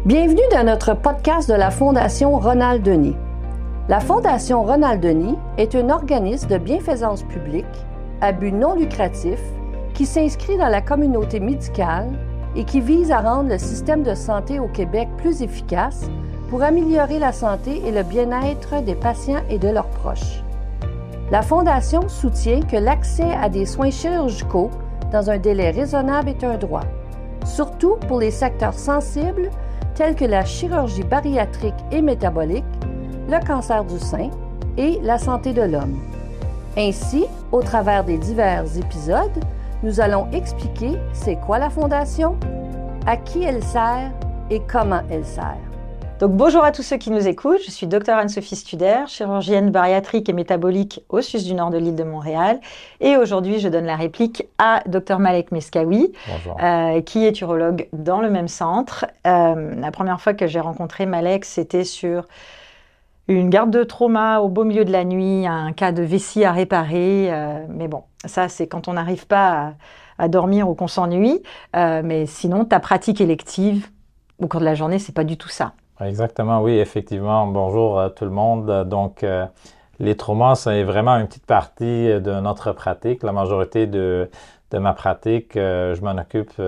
Bienvenue dans notre podcast de la Fondation Ronald Denis. La Fondation Ronald Denis est un organisme de bienfaisance publique à but non lucratif qui s'inscrit dans la communauté médicale et qui vise à rendre le système de santé au Québec plus efficace pour améliorer la santé et le bien-être des patients et de leurs proches. La Fondation soutient que l'accès à des soins chirurgicaux dans un délai raisonnable est un droit, surtout pour les secteurs sensibles tels que la chirurgie bariatrique et métabolique, le cancer du sein et la santé de l'homme. Ainsi, au travers des divers épisodes, nous allons expliquer c'est quoi la Fondation, à qui elle sert et comment elle sert. Donc bonjour à tous ceux qui nous écoutent, je suis Dr Anne-Sophie Studer, chirurgienne bariatrique et métabolique au CHUSS du Nord de l'île de Montréal. Et aujourd'hui, je donne la réplique à Dr Malek Meskawi, qui est urologue dans le même centre. La première fois que j'ai rencontré Malek, c'était sur une garde de trauma au beau milieu de la nuit, un cas de vessie à réparer. Mais bon, ça c'est quand on n'arrive pas à dormir ou qu'on s'ennuie. Mais sinon, ta pratique élective au cours de la journée, c'est pas du tout ça. Exactement, oui, effectivement. Bonjour à tout le monde. Donc, les traumas, c'est vraiment une petite partie de notre pratique. La majorité de ma pratique, je m'en occupe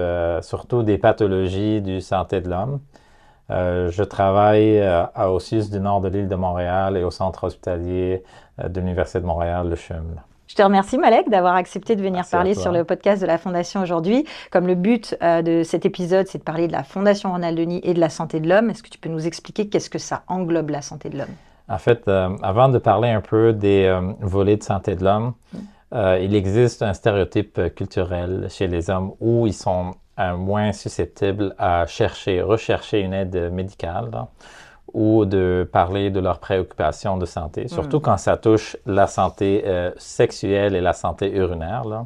surtout des pathologies du santé de l'homme. Je travaille au CHUSS du Nord de l'île de Montréal et au centre hospitalier de l'Université de Montréal, le CHUM. Je te remercie Malek d'avoir accepté de venir parler sur le podcast de la Fondation aujourd'hui. Comme le but de cet épisode, c'est de parler de la Fondation Ronald Denis et de la santé de l'homme, est-ce que tu peux nous expliquer qu'est-ce que ça englobe la santé de l'homme? En fait, avant de parler un peu des volets de santé de l'homme, il existe un stéréotype culturel chez les hommes où ils sont moins susceptibles à rechercher une aide médicale, là, ou de parler de leurs préoccupations de santé, surtout quand ça touche la santé sexuelle et la santé urinaire, là.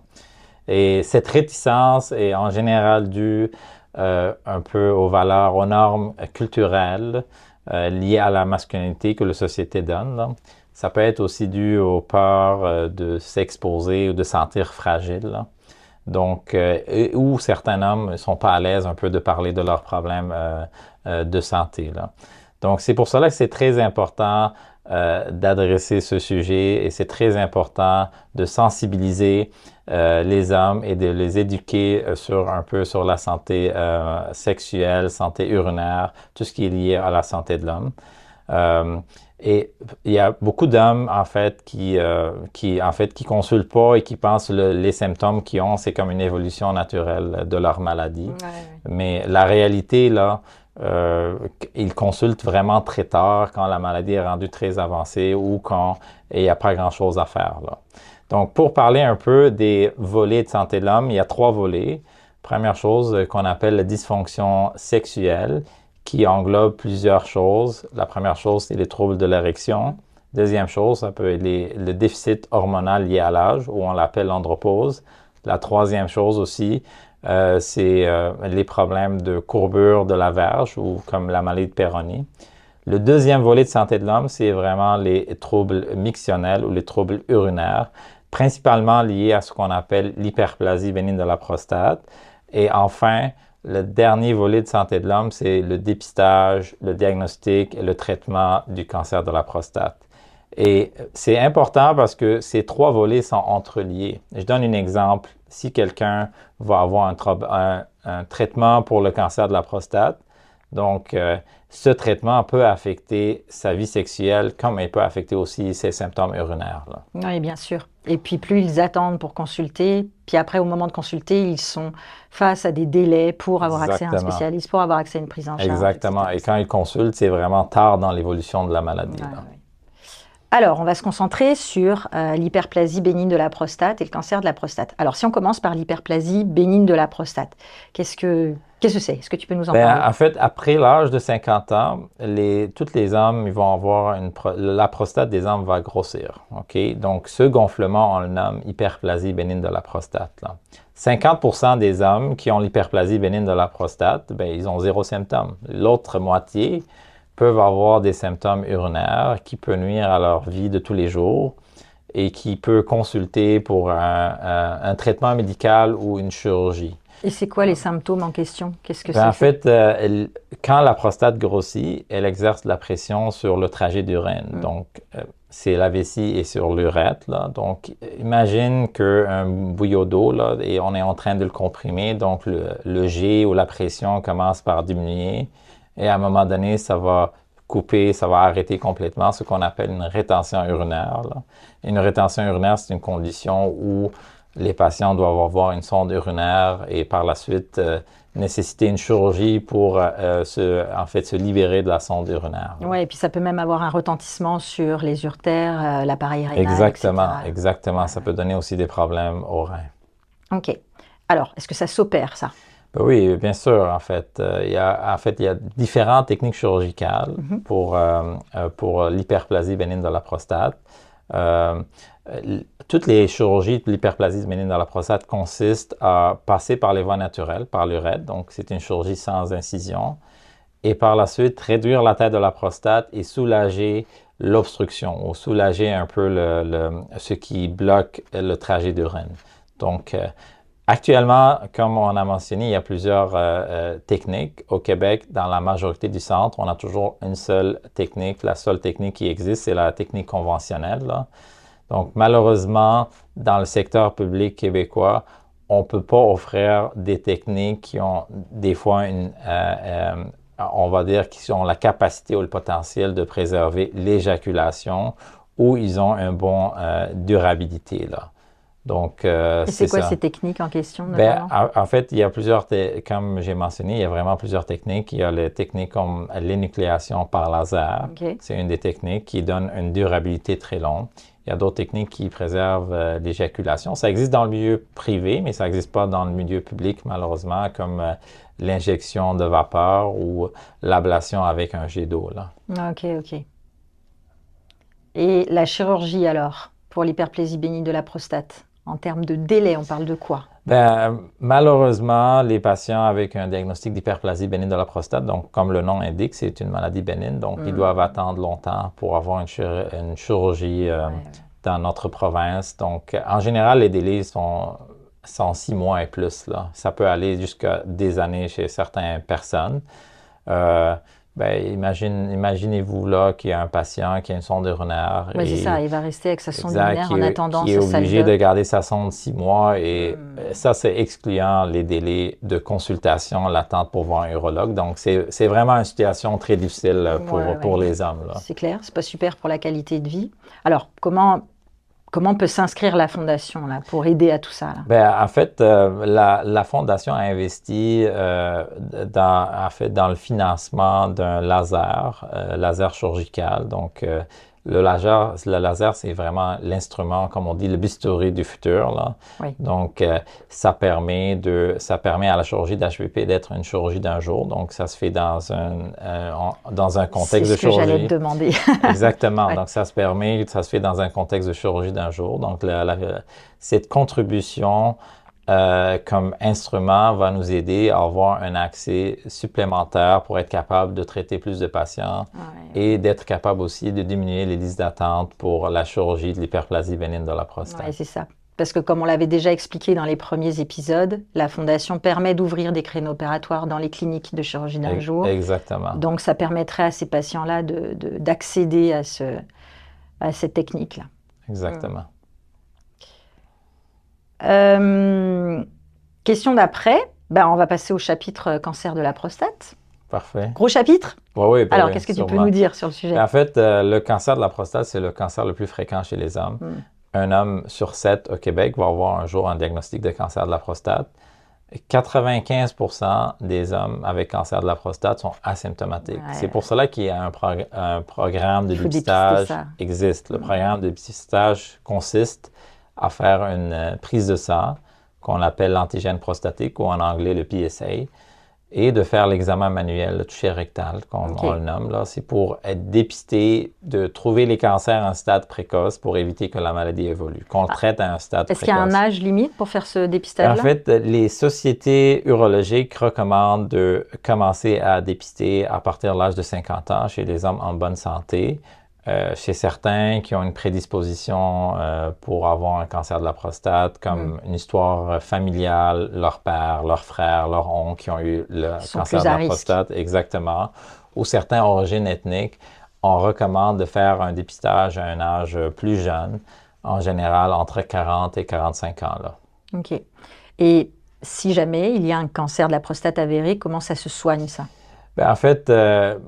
Et cette réticence est en général due un peu aux valeurs, aux normes culturelles liées à la masculinité que la société donne, là. Ça peut être aussi dû aux peurs de s'exposer ou de se sentir fragile, là. Donc, où certains hommes ne sont pas à l'aise un peu de parler de leurs problèmes de santé, là. Donc, c'est pour cela que c'est très important d'adresser ce sujet et c'est très important de sensibiliser les hommes et de les éduquer un peu sur la santé sexuelle, santé urinaire, tout ce qui est lié à la santé de l'homme. Et il y a beaucoup d'hommes, en fait, qui consultent pas et qui pensent les symptômes qu'ils ont, c'est comme une évolution naturelle de leur maladie. Ouais. Mais la réalité, là, ils consultent vraiment très tard quand la maladie est rendue très avancée ou quand il n'y a pas grand-chose à faire, là. Donc, pour parler un peu des volets de santé de l'homme, il y a 3 volets. Première chose qu'on appelle la dysfonction sexuelle, qui englobe plusieurs choses. La première chose, c'est les troubles de l'érection. Deuxième chose, ça peut être le déficit hormonal lié à l'âge, ou on l'appelle l'andropause. La troisième chose aussi, c'est les problèmes de courbure de la verge, ou comme la maladie de Peyronie. Le deuxième volet de santé de l'homme, c'est vraiment les troubles mictionnels ou les troubles urinaires, principalement liés à ce qu'on appelle l'hyperplasie bénigne de la prostate. Et enfin, le dernier volet de santé de l'homme, c'est le dépistage, le diagnostic et le traitement du cancer de la prostate. Et c'est important parce que ces 3 volets sont entreliés. Je donne un exemple. Si quelqu'un va avoir un traitement pour le cancer de la prostate, donc ce traitement peut affecter sa vie sexuelle comme il peut affecter aussi ses symptômes urinaires, là. Oui, bien sûr. Et puis plus ils attendent pour consulter, puis après au moment de consulter, ils sont face à des délais pour avoir accès à un spécialiste, pour avoir accès à une prise en charge. Exactement. Et quand ils consultent, c'est vraiment tard dans l'évolution de la maladie, là. Ouais. Alors, on va se concentrer sur l'hyperplasie bénigne de la prostate et le cancer de la prostate. Alors, si on commence par l'hyperplasie bénigne de la prostate, qu'est-ce que c'est? Est-ce que tu peux nous en parler? En fait, après l'âge de 50 ans, tous les hommes ils vont avoir la prostate des hommes va grossir. Okay? Donc, ce gonflement, on le nomme hyperplasie bénigne de la prostate, là. 50% des hommes qui ont l'hyperplasie bénigne de la prostate, ils ont 0 symptômes. L'autre moitié peuvent avoir des symptômes urinaires qui peuvent nuire à leur vie de tous les jours et qui peuvent consulter pour un traitement médical ou une chirurgie. Et c'est quoi les symptômes en question? Qu'est-ce que Ben, c'est? en fait, quand la prostate grossit, elle exerce de la pression sur le trajet d'urine. Donc, c'est la vessie et sur l'urètre, là. Donc, imagine qu'un bouillot d'eau, là, et on est en train de le comprimer. Donc, le jet ou la pression commence par diminuer. Et à un moment donné, ça va couper, ça va arrêter complètement, ce qu'on appelle une rétention urinaire, là. Une rétention urinaire, c'est une condition où les patients doivent avoir une sonde urinaire et par la suite nécessiter une chirurgie pour se libérer de la sonde urinaire. Oui, et puis ça peut même avoir un retentissement sur les uretères, l'appareil rénal, Exactement, etc. exactement. Ça peut donner aussi des problèmes aux reins. OK. Alors, est-ce que ça s'opère, ça? Ben oui, bien sûr, en fait. Il y a différentes techniques chirurgicales pour l'hyperplasie bénigne de la prostate. Toutes les chirurgies de l'hyperplasie bénigne de la prostate consistent à passer par les voies naturelles, par l'urètre, donc c'est une chirurgie sans incision, et par la suite réduire la taille de la prostate et soulager l'obstruction ou soulager un peu ce qui bloque le trajet d'urine. Donc, actuellement, comme on a mentionné, il y a plusieurs techniques. Au Québec, dans la majorité du centre, on a toujours une seule technique. La seule technique qui existe, c'est la technique conventionnelle, là. Donc, malheureusement, dans le secteur public québécois, on ne peut pas offrir des techniques qui ont des fois on va dire, qui ont la capacité ou le potentiel de préserver l'éjaculation ou ils ont une bonne durabilité, là. Donc, Et c'est quoi ça. ces techniques en question, Ben, notamment? en fait, il y a comme j'ai mentionné, il y a vraiment plusieurs techniques. Il y a les techniques comme l'énucléation par laser. OK. C'est une des techniques qui donne une durabilité très longue. Il y a d'autres techniques qui préservent l'éjaculation. Ça existe dans le milieu privé, mais ça n'existe pas dans le milieu public, malheureusement, comme l'injection de vapeur ou l'ablation avec un jet d'eau, là. OK, OK. Et la chirurgie, alors, pour l'hyperplasie bénigne de la prostate, en termes de délai, on parle de quoi? Ben, malheureusement, les patients avec un diagnostic d'hyperplasie bénigne de la prostate, donc comme le nom indique, c'est une maladie bénigne, donc ils doivent attendre longtemps pour avoir une chirurgie dans notre province. Donc, en général, les délais sont 6 mois et plus, là. Ça peut aller jusqu'à des années chez certaines personnes. Ben, imaginez-vous là qu'il y a un patient qui a une sonde urinaire. Oui, c'est ça, il va rester avec sa sonde Exact, urinaire en attendant qui est sa obligé salle de garder sa sonde 6 mois et ça, c'est excluant les délais de consultation, l'attente pour voir un urologue. Donc, c'est vraiment une situation très difficile pour les hommes, là. C'est clair, c'est pas super pour la qualité de vie. Alors, comment peut s'inscrire la Fondation là, pour aider à tout ça, là? Ben, en fait, la Fondation a investi dans le financement d'un laser chirurgical. Donc, le laser, c'est vraiment l'instrument, comme on dit, le bistouri du futur, là. Oui. Donc, ça permet à la chirurgie d'HPP d'être une chirurgie d'un jour. Donc, ça se fait dans un contexte de chirurgie. C'est ce que j'allais te demander. Exactement. Ouais. Donc, ça se fait dans un contexte de chirurgie d'un jour. Donc, cette contribution comme instrument va nous aider à avoir un accès supplémentaire pour être capable de traiter plus de patients et d'être capable aussi de diminuer les listes d'attente pour la chirurgie de l'hyperplasie bénigne de la prostate. Oui, c'est ça. Parce que comme on l'avait déjà expliqué dans les premiers épisodes, la Fondation permet d'ouvrir des créneaux opératoires dans les cliniques de chirurgie d'un jour. Exactement. Donc, ça permettrait à ces patients-là d'accéder à cette technique-là. Exactement. Question d'après, on va passer au chapitre cancer de la prostate. Parfait. Gros chapitre? Oui, Alors, qu'est-ce que tu peux nous dire sur le sujet? En fait, le cancer de la prostate, c'est le cancer le plus fréquent chez les hommes. Un homme sur 7 au Québec va avoir un jour un diagnostic de cancer de la prostate. 95% des hommes avec cancer de la prostate sont asymptomatiques. Ouais. C'est pour cela qu'il y a un programme de dépistage existe. Le programme de dépistage consiste à faire une prise de sang qu'on appelle l'antigène prostatique ou en anglais le PSA et de faire l'examen manuel, le toucher rectal, comme on le nomme, là. C'est pour être dépisté, de trouver les cancers à un stade précoce pour éviter que la maladie évolue, qu'on le traite à un stade précoce. Est-ce qu'il y a un âge limite pour faire ce dépistage-là? En fait, les sociétés urologiques recommandent de commencer à dépister à partir de l'âge de 50 ans chez les hommes en bonne santé. Chez certains qui ont une prédisposition pour avoir un cancer de la prostate, comme une histoire familiale, leur père, leur frère, leur oncle qui ont eu le cancer de la prostate, exactement, ou certains origines ethniques, on recommande de faire un dépistage à un âge plus jeune, en général entre 40 et 45 ans. Là. OK. Et si jamais il y a un cancer de la prostate avéré, comment ça se soigne, ça? En fait, le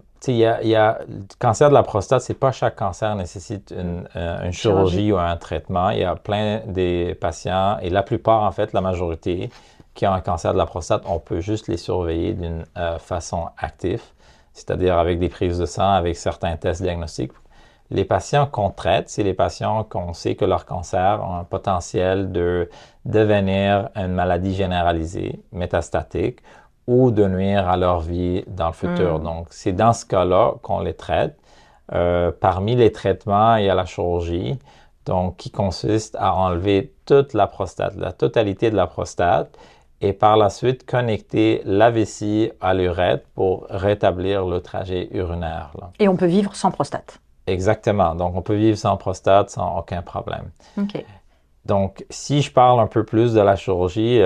cancer de la prostate, c'est pas chaque cancer nécessite une chirurgie ou un traitement. Il y a plein des patients, et la plupart, en fait, la majorité, qui ont un cancer de la prostate, on peut juste les surveiller d'une façon active, c'est-à-dire avec des prises de sang, avec certains tests diagnostiques. Les patients qu'on traite, c'est les patients qu'on sait que leur cancer a un potentiel de devenir une maladie généralisée, métastatique, ou de nuire à leur vie dans le futur. Donc, c'est dans ce cas-là qu'on les traite. Parmi les traitements, il y a la chirurgie, donc qui consiste à enlever toute la prostate, la totalité de la prostate, et par la suite connecter la vessie à l'urètre pour rétablir le trajet urinaire. Là. Et on peut vivre sans prostate? Exactement. Donc, on peut vivre sans prostate sans aucun problème. OK. Donc, si je parle un peu plus de la chirurgie,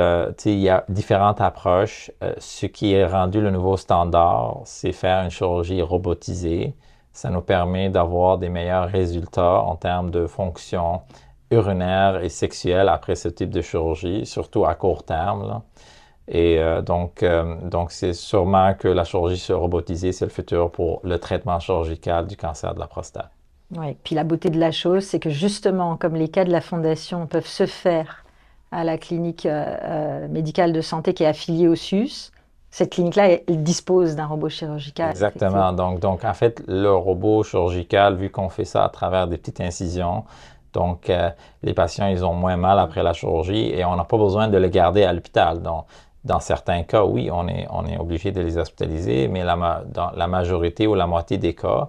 il y a différentes approches. Ce qui est rendu le nouveau standard, c'est faire une chirurgie robotisée. Ça nous permet d'avoir des meilleurs résultats en termes de fonction urinaire et sexuelle après ce type de chirurgie, surtout à court terme. Là. Et donc, c'est sûrement que la chirurgie robotisée, c'est le futur pour le traitement chirurgical du cancer de la prostate. Oui, puis la beauté de la chose, c'est que justement, comme les cas de la Fondation peuvent se faire à la clinique médicale de santé qui est affiliée au SUS, cette clinique-là, elle dispose d'un robot chirurgical. Exactement. Donc, en fait, le robot chirurgical, vu qu'on fait ça à travers des petites incisions, donc les patients, ils ont moins mal après la chirurgie et on n'a pas besoin de les garder à l'hôpital. Donc, dans certains cas, oui, on est obligé de les hospitaliser, mais dans la majorité ou la moitié des cas,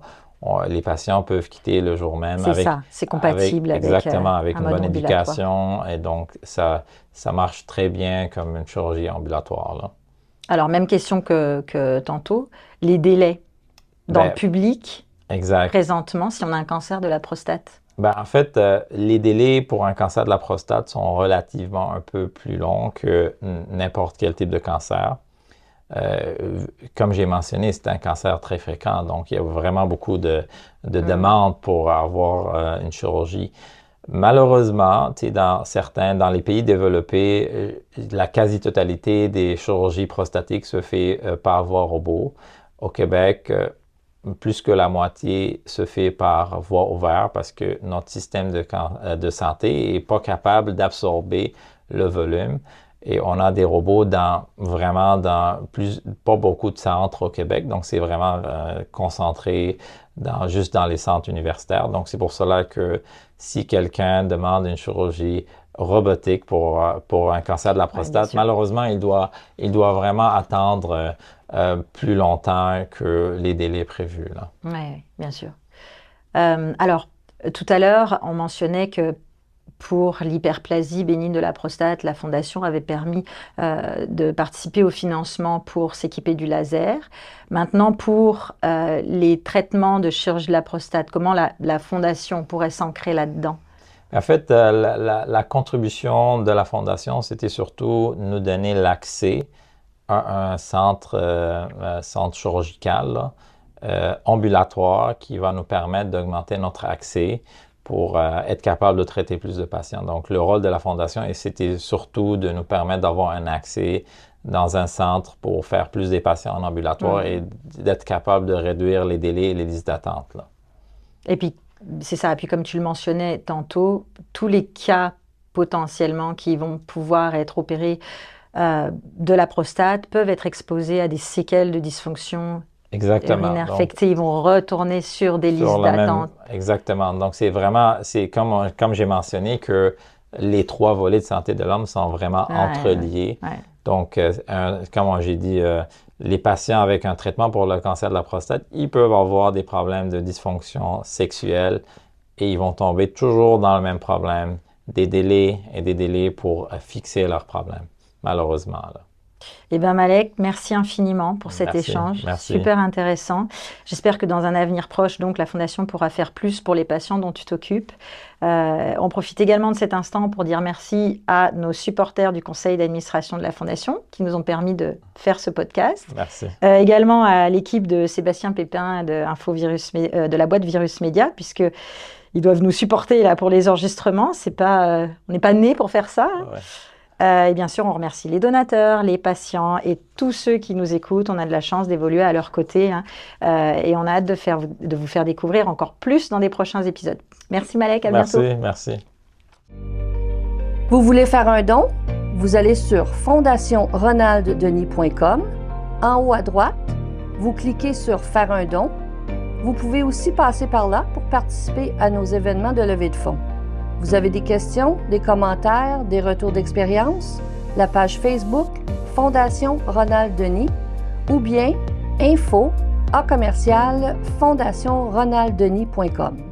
les patients peuvent quitter le jour même. C'est ça, c'est compatible avec exactement, avec un une mode bonne ambulatoire. éducation. Et donc, ça marche très bien comme une chirurgie ambulatoire. Là. Alors, même question que tantôt, les délais dans le public, présentement, si on a un cancer de la prostate? En fait, les délais pour un cancer de la prostate sont relativement un peu plus longs que n'importe quel type de cancer. Comme j'ai mentionné, c'est un cancer très fréquent, donc il y a vraiment beaucoup de demandes pour avoir une chirurgie. Malheureusement, dans les pays développés, la quasi-totalité des chirurgies prostatiques se fait par voie robot. Au Québec, plus que la moitié se fait par voie ouverte parce que notre système de santé n'est pas capable d'absorber le volume. Et on a des robots pas beaucoup de centres au Québec, donc c'est vraiment concentré juste dans les centres universitaires. Donc c'est pour cela que si quelqu'un demande une chirurgie robotique pour un cancer de la prostate, malheureusement, il doit vraiment attendre plus longtemps que les délais prévus. Oui, bien sûr. Alors, tout à l'heure, on mentionnait que pour l'hyperplasie bénigne de la prostate, la Fondation avait permis de participer au financement pour s'équiper du laser. Maintenant, pour les traitements de chirurgie de la prostate, comment la Fondation pourrait s'ancrer là-dedans? En fait, la contribution de la Fondation, c'était surtout nous donner l'accès à un centre chirurgical ambulatoire qui va nous permettre d'augmenter notre accès pour être capable de traiter plus de patients. Donc, le rôle de la Fondation, c'était surtout de nous permettre d'avoir un accès dans un centre pour faire plus des patients en ambulatoire et d'être capable de réduire les délais et les listes d'attente. Là. Et puis, c'est ça. Et puis, comme tu le mentionnais tantôt, tous les cas potentiellement qui vont pouvoir être opérés de la prostate peuvent être exposés à des séquelles de dysfonction urinaire. Donc, fait que, ils vont retourner sur des listes d'attente. Exactement. Donc, c'est comme j'ai mentionné que les trois volets de santé de l'homme sont vraiment entreliés. Ouais. Donc, comme j'ai dit, les patients avec un traitement pour le cancer de la prostate, ils peuvent avoir des problèmes de dysfonction sexuelle et ils vont tomber toujours dans le même problème, des délais et des délais pour fixer leur problème, malheureusement. Là. Eh bien, Malek, merci infiniment pour cet échange. Merci. Super intéressant. J'espère que dans un avenir proche, donc, la Fondation pourra faire plus pour les patients dont tu t'occupes. On profite également de cet instant pour dire merci à nos supporters du conseil d'administration de la Fondation qui nous ont permis de faire ce podcast. Merci. Également à l'équipe de Sébastien Pépin de la boîte Virus Média, puisque ils doivent nous supporter là pour les enregistrements. On n'est pas nés pour faire ça. Hein. Ouais. Et bien sûr, on remercie les donateurs, les patients et tous ceux qui nous écoutent. On a de la chance d'évoluer à leur côté hein. Et on a hâte de vous faire découvrir encore plus dans des prochains épisodes. Merci Malek, à bientôt. Merci. Vous voulez faire un don? Vous allez sur fondationronalddenis.com. En haut à droite, vous cliquez sur « Faire un don ». Vous pouvez aussi passer par là pour participer à nos événements de levée de fonds. Vous avez des questions, des commentaires, des retours d'expérience? La page Facebook Fondation Ronald Denis ou bien info@fondationronalddenis.com.